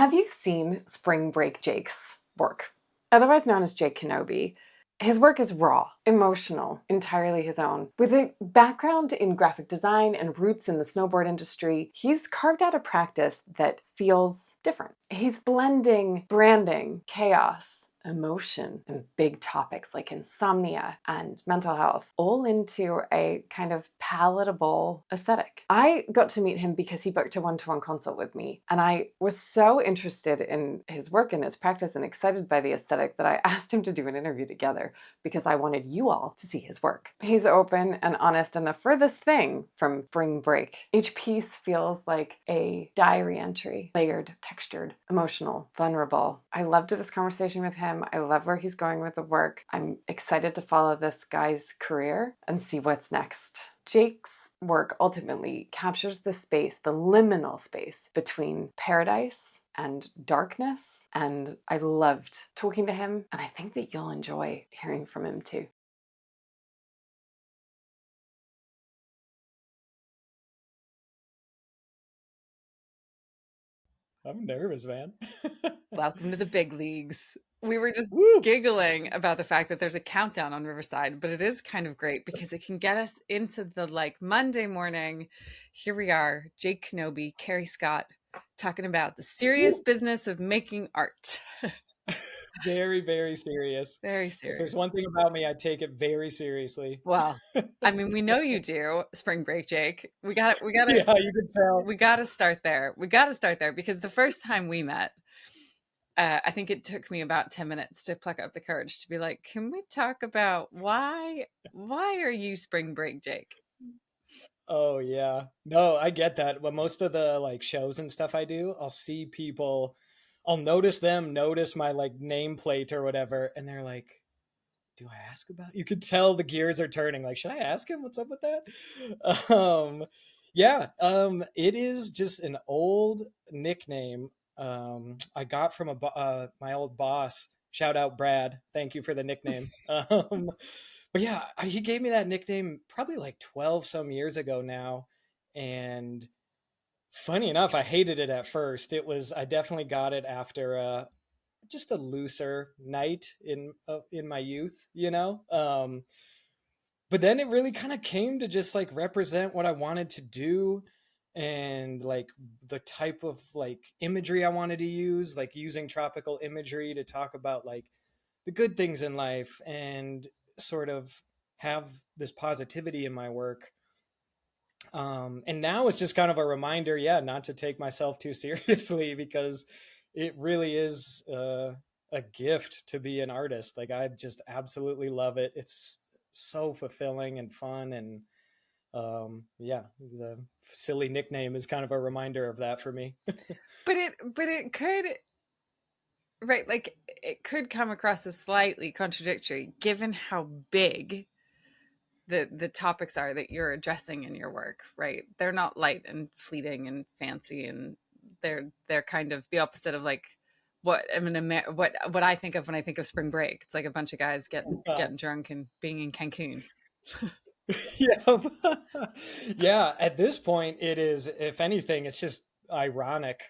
Have you seen Spring Break Jake's work? Otherwise known as Jake Kenobi. His work is raw, emotional, entirely his own. With a background in graphic design and roots in the snowboard industry, he's carved out a practice that feels different. He's blending branding, chaos, emotion, and big topics like insomnia and mental health all into a kind of palatable aesthetic. I got to meet him because he booked a one-to-one consult with me, and I was so interested in his work and his practice and excited by the aesthetic that I asked him to do an interview together because I wanted you all to see his work. He's open and honest and the furthest thing from spring break. Each piece feels like a diary entry, layered, textured, emotional, vulnerable. I loved this conversation with him. I love where he's going with the work. I'm excited to follow this guy's career and see what's next. Jake's work ultimately captures the space, the liminal space between paradise and darkness, and I loved talking to him, and I think that you'll enjoy hearing from him too. I'm nervous, man. Welcome to the big leagues. We were just Woo! giggling about the fact that there's a countdown on Riverside, but it is kind of great because it can get us into the Monday morning. Here we are, Jake Kenobi, Carrie Scott, talking about the serious Woo! business of making art. Very, very serious. Very If serious. there's one thing about me, I take it very seriously. Well, I mean, we know you do, Spring Break Jake. We got to Yeah, you can tell. we got to start there. We got to start there because the first time we met, I think it took me about 10 minutes to pluck up the courage to be like, can we talk about why are you Spring Break Jake? Oh yeah. No, I get that. But most of the shows and stuff I do, I'll see people, I'll notice them, notice my nameplate or whatever, and they're like, do I ask about it? You could tell the gears are turning. Like, should I ask him what's up with that? Yeah, it is just an old nickname I got from my old boss. Shout out Brad. Thank you for the nickname. But yeah, he gave me that nickname probably 12 some years ago now. And funny enough, I hated it at first. I definitely got it after just a looser night in my youth, but then it really kind of came to just represent what I wanted to do, and the type of imagery I wanted to use, like using tropical imagery to talk about the good things in life and sort of have this positivity in my work. And now it's just kind of a reminder, yeah, not to take myself too seriously, because it really is a gift to be an artist. I just absolutely love it. It's so fulfilling and fun. And yeah, the silly nickname is kind of a reminder of that for me. But it could, right, it could come across as slightly contradictory given how big the topics are that you're addressing in your work, right? They're not light and fleeting and fancy, and they're kind of the opposite of what I mean, what I think of when I think of spring break. It's like a bunch of guys getting drunk and being in Cancun. Yeah. Yeah, at this point it is, if anything, it's just ironic.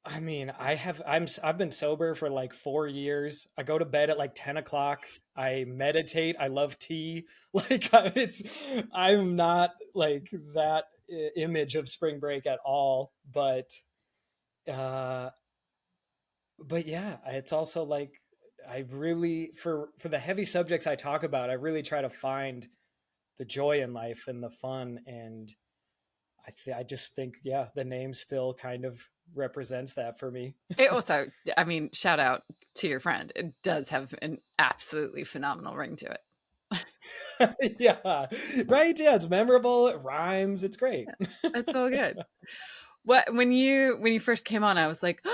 I mean, I've been sober for 4 years. I go to bed at 10 o'clock. I meditate. I love tea. I'm not that image of spring break at all. Uh, but yeah, it's also I really, for the heavy subjects I talk about, I really try to find the joy in life and the fun. And I just think, yeah, the name still kind of represents that for me. It also, I mean, shout out to your friend. It does have an absolutely phenomenal ring to it. Yeah, right. Yeah, it's memorable. It rhymes. It's great. It's all good. What when you first came on, I was like,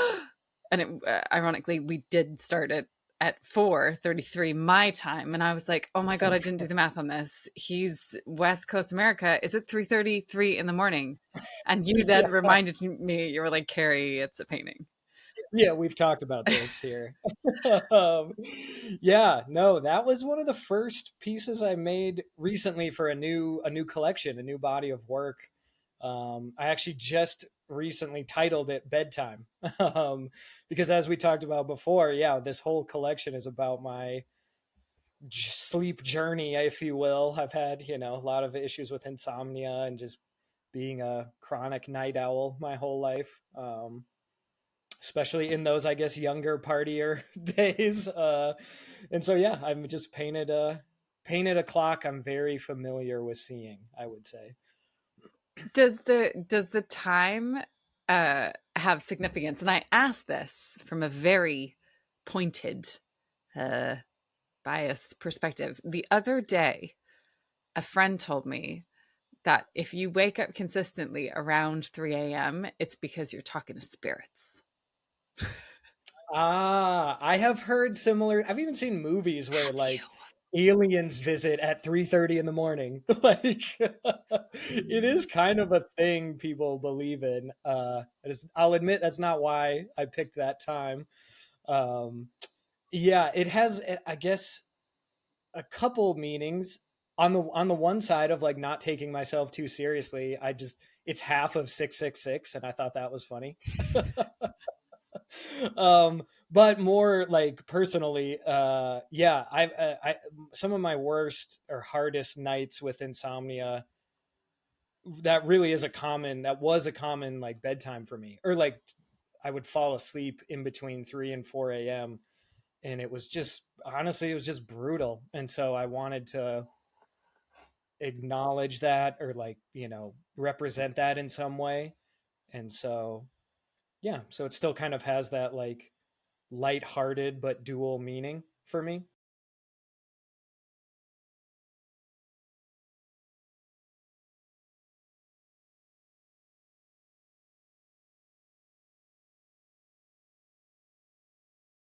and ironically, we did start it at 4:33 my time, and I was like, oh my god, I didn't do the math on this. He's West Coast America. Is it 3:33 in the morning? And you then Yeah, reminded me, you were like, Carrie, it's a painting. yeah, we've talked about this here. um, yeah, no, that was one of the first pieces I made recently for a new collection, a new body of work. I actually just recently titled it Bedtime, because as we talked about before, yeah, this whole collection is about my sleep journey, if you will. I've had, a lot of issues with insomnia and just being a chronic night owl my whole life. Especially in those, I guess, younger partier days. And so, yeah, I'm just painted a clock I'm very familiar with seeing, I would say. Does the time have significance? And I ask this from a very pointed, uh, biased perspective. The other day, a friend told me that if you wake up consistently around 3 a.m., it's because you're talking to spirits. I have heard similar. I've even seen movies where Have you? like aliens visit at 3:30 in the morning. Like it is kind of a thing people believe in. I'll admit that's not why I picked that time. Um, yeah, it has, I guess, a couple meanings. On the one side of like not taking myself too seriously, it's half of 666, and I thought that was funny. But more like personally, yeah, I some of my worst or hardest nights with insomnia, that was a common like bedtime for me, or like I would fall asleep in between 3 and 4 a.m. and it was just, honestly, it was just brutal. And so I wanted to acknowledge that, or like, represent that in some way. And so, yeah, so it still kind of has that like lighthearted but dual meaning for me.